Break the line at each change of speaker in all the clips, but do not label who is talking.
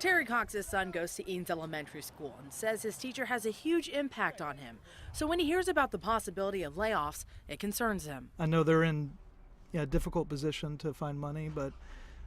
Terry Cox's son goes to Eanes Elementary School and says his teacher has a huge impact on him. So when he hears about the possibility of layoffs, it concerns him.
I know they're in a difficult position to find money, but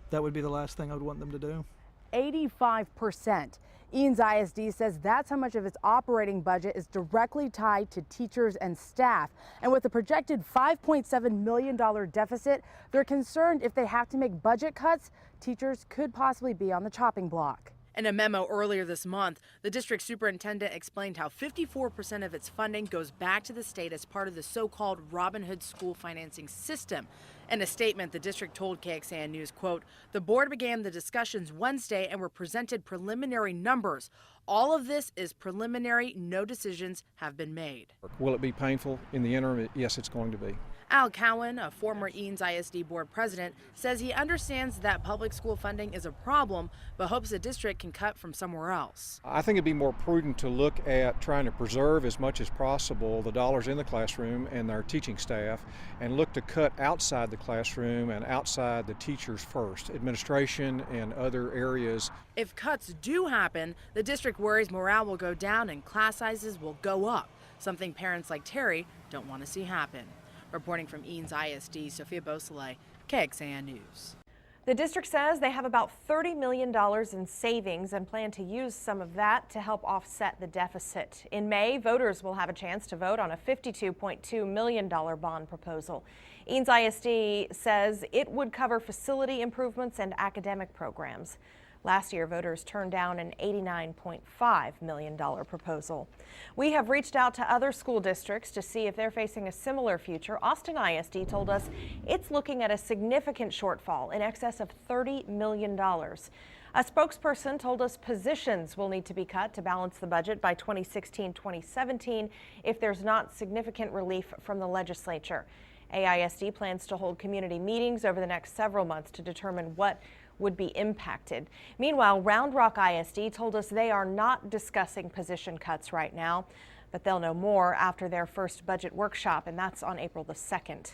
that would be the last thing I would want them to do.
85%. Eanes ISD says that's how much of its operating budget is directly tied to teachers and staff. And with a projected $5.7 million deficit, they're concerned if they have to make budget cuts, teachers could possibly be on the chopping block.
In a memo earlier this month, the district superintendent explained how 54% of its funding goes back to the state as part of the so-called Robin Hood school financing system. In a statement, the district told KXAN News, quote, "The board began the discussions Wednesday and were presented preliminary numbers. All of this is preliminary. No decisions have been made."
Will it be painful in the interim? Yes, it's going to be.
Al Cowan, a former Eanes ISD board president, says he understands that public school funding is a problem, but hopes the district can cut from somewhere else.
I think it'd be more prudent to look at trying to preserve as much as possible the dollars in the classroom and their teaching staff, and look to cut outside the classroom and outside the teachers first, administration and other areas.
If cuts do happen, the district worries morale will go down and class sizes will go up, something parents like Terry don't want to see happen. Reporting from Eanes ISD, Sophia Beausoleil, KXAN News.
The district says they have about $30 million in savings and plan to use some of that to help offset the deficit. In May, voters will have a chance to vote on a $52.2 million bond proposal. Eanes ISD says it would cover facility improvements and academic programs. Last year, voters turned down an $89.5 million proposal. We have reached out to other school districts to see if they're facing a similar future. Austin ISD told us it's looking at a significant shortfall in excess of $30 million. A spokesperson told us positions will need to be cut to balance the budget by 2016-2017 if there's not significant relief from the legislature. AISD plans to hold community meetings over the next several months to determine what would be impacted. Meanwhile, Round Rock ISD told us they are not discussing position cuts right now, but they'll know more after their first budget workshop, and that's on April the 2nd.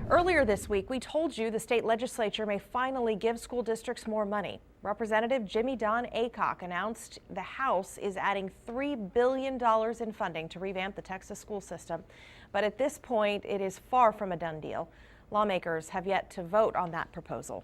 Earlier this week, we told you the state legislature may finally give school districts more money. Representative Jimmy Don Aycock announced the House is adding $3 billion in funding to revamp the Texas school system. But at this point, it is far from a done deal. Lawmakers have yet to vote on that proposal.